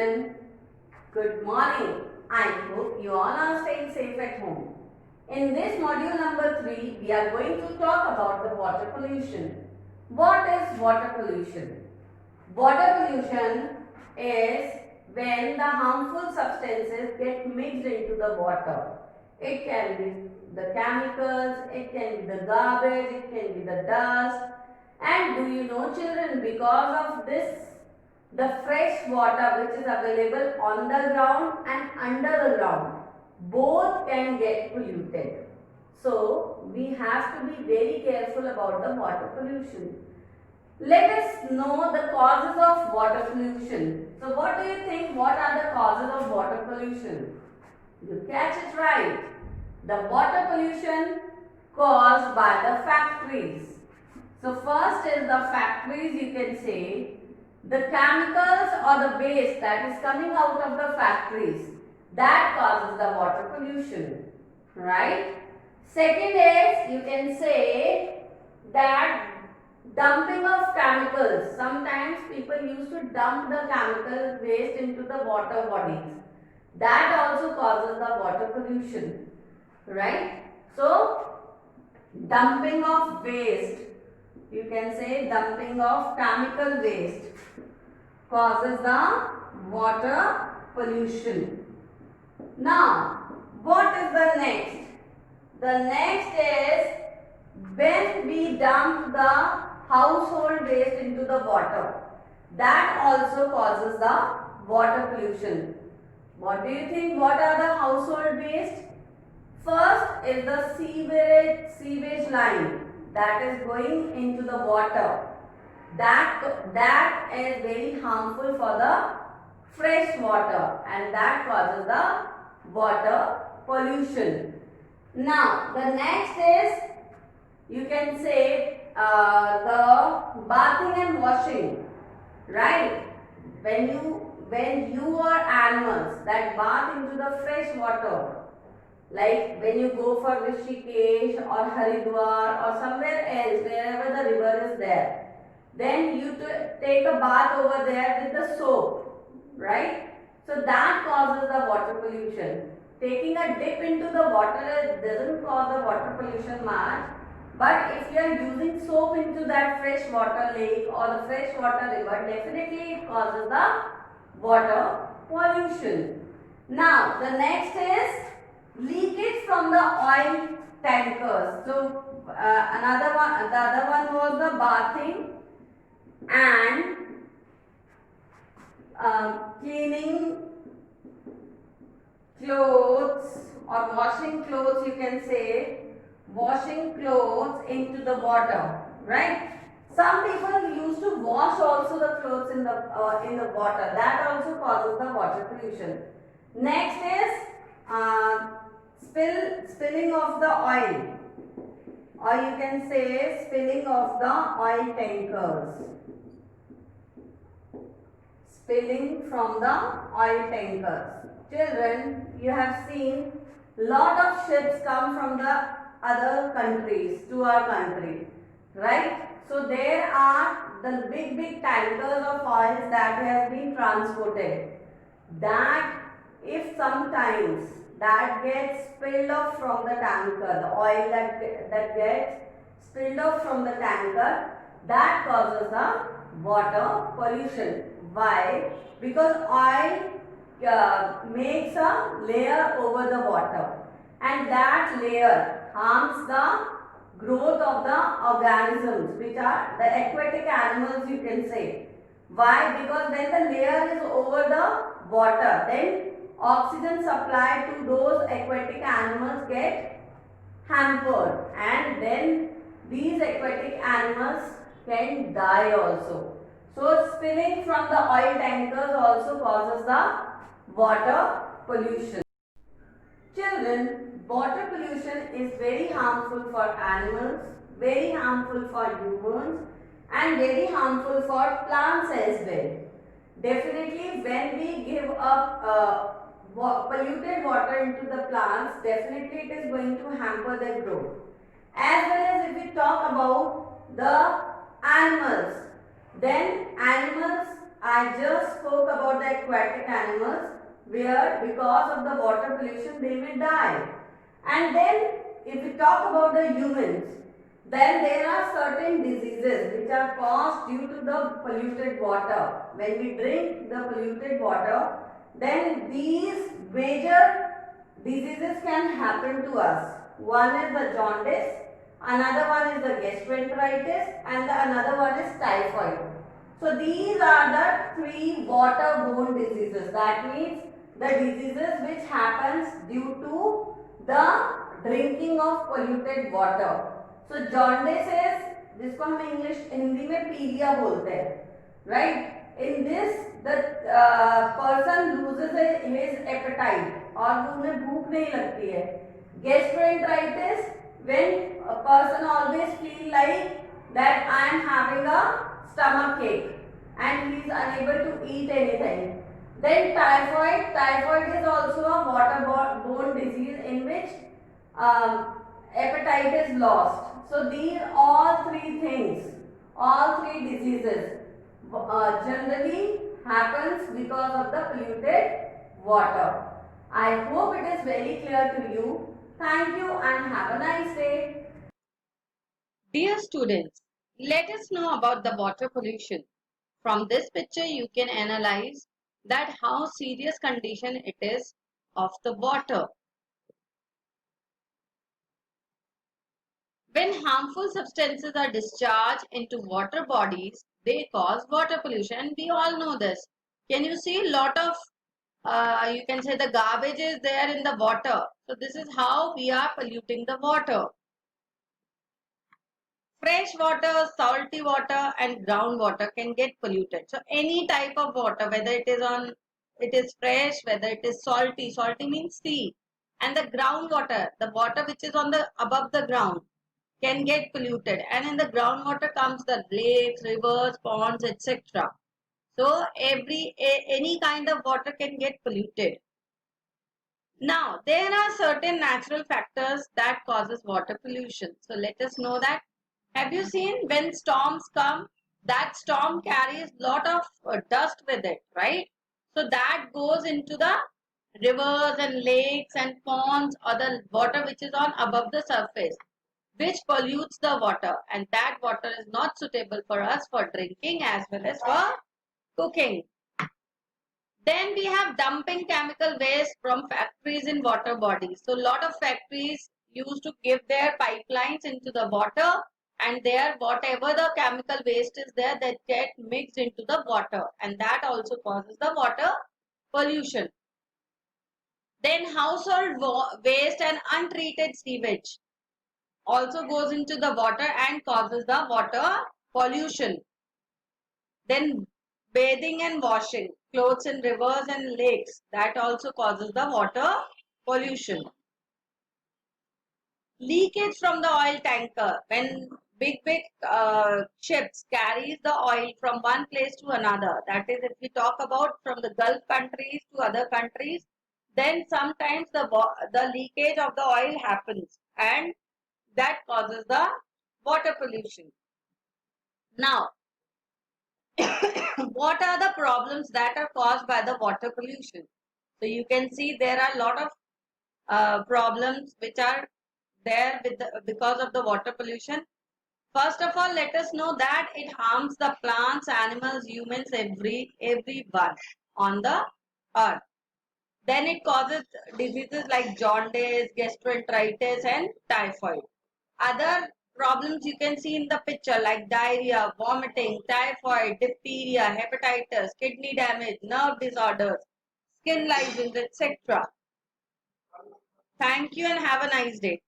children, good morning. I hope you all are staying safe at home. In this module number 3, we are going to talk about the water pollution. What is water pollution? Water pollution is when the harmful substances get mixed into the water. It can be the chemicals, it can be the garbage, it can be the dust. And do you know, children, because of this, the fresh water which is available on the ground and under the ground, both can get polluted. So we have to be very careful about the water pollution. Let us know the causes of water pollution. So what do you think? What are the causes of water pollution? You catch it right. The water pollution caused by the factories. So first is the factories, you can say. The chemicals or the waste that is coming out of the factories, that causes the water pollution, right? Second is, you can say that dumping of chemicals. Sometimes people used to dump the chemical waste into the water bodies. That also causes the water pollution, right? So, dumping of waste, you can say dumping of chemical waste causes the water pollution. Now, what is the next? The next is when we dump the household waste into the water. That also causes the water pollution. What do you think? What are the household waste? First is the sewage line that is going into the water. That is very harmful for the fresh water, and that causes the water pollution. Now the next is, you can say the bathing and washing, right? When you or animals that bath into the fresh water, like when you go for Rishikesh or Haridwar or somewhere else, wherever the river is there, then you take a bath over there with the soap, right? So that causes the water pollution. Taking a dip into the water doesn't cause the water pollution much, but if you are using soap into that fresh water lake or the fresh water river, definitely it causes the water pollution. Now the next is leakage from the oil tankers. So the other one was the bathing and cleaning clothes or washing clothes, you can say washing clothes into the water, right? Some people used to wash also the clothes in the water. That also causes the water pollution. Next is spilling of the oil, or you can say spilling of the oil tankers. Spilling from the oil tankers. Children, you have seen lot of ships come from the other countries to our country, right? So there are the big tankers of oils that has been transported. That if sometimes that gets spilled off from the tanker, the oil that gets spilled off from the tanker, that causes the water pollution. Why? Because oil makes a layer over the water, and that layer harms the growth of the organisms, which are the aquatic animals, you can say. Why? Because when the layer is over the water, then oxygen supply to those aquatic animals get hampered, and then these aquatic animals can die also. So spilling from the oil tankers also causes the water pollution. Children, water pollution is very harmful for animals, very harmful for humans, and very harmful for plants as well. Definitely when we give up polluted water into the plants, definitely it is going to hamper their growth. As well as if we talk about the animals, then animals I just spoke about the aquatic animals where because of the water pollution they may die. And then if we talk about the humans, then there are certain diseases which are caused due to the polluted water. When we drink the polluted water, then these major diseases can happen to us. One is the jaundice, another one is the gastroenteritis, and another one is typhoid. So these are the three waterborne diseases. That means the diseases which happens due to the drinking of polluted water. So jaundice is, जिसको हम English Hindi में पीलिया बोलते हैं, right? In this, the person loses his appetite और उन्हें भूख नहीं लगती है. Gastroenteritis, when a person always feel like that I am having a stomach ache and he is unable to eat anything. Then typhoid is also a waterborne disease in which appetite is lost. So these all three things, all three diseases generally happens because of the polluted water. I hope it is very clear to you. Thank you and have a nice day. Dear students, let us know about the water pollution. From this picture, you can analyze that how serious condition it is of the water. When harmful substances are discharged into water bodies, they cause water pollution, and we all know this. Can you see a lot of, you can say the garbage is there in the water. So this is how we are polluting the water. Fresh water, salty water and groundwater can get polluted. So any type of water, whether it is fresh, whether it is salty means sea. And the groundwater, the water which is on the above the ground, can get polluted. And in the groundwater comes the lakes, rivers, ponds, etc. So any kind of water can get polluted. Now, there are certain natural factors that causes water pollution. So let us know that. Have you seen when storms come, that storm carries lot of dust with it, right? So that goes into the rivers and lakes and ponds or the water which is on above the surface, which pollutes the water, and that water is not suitable for us for drinking as well as for cooking. Then we have dumping chemical waste from factories in water bodies. So a lot of factories used to give their pipelines into the water, and there whatever the chemical waste is there, that get mixed into the water, and that also causes the water pollution. Then household waste and untreated sewage also goes into the water and causes the water pollution. Then bathing and washing clothes in rivers and lakes, that also causes the water pollution. Leakage from the oil tanker, when big ships carries the oil from one place to another, that is if we talk about from the Gulf countries to other countries, then sometimes the leakage of the oil happens and that causes the water pollution. Now, what are the problems that are caused by the water pollution? So you can see there are a lot of problems which are there because of the water pollution. First of all, let us know that it harms the plants, animals, humans, everyone on the earth. Then it causes diseases like jaundice, gastroenteritis and typhoid. Other problems you can see in the picture like diarrhea, vomiting, typhoid, diphtheria, hepatitis, kidney damage, nerve disorders, skin lesions, etc. Thank you and have a nice day.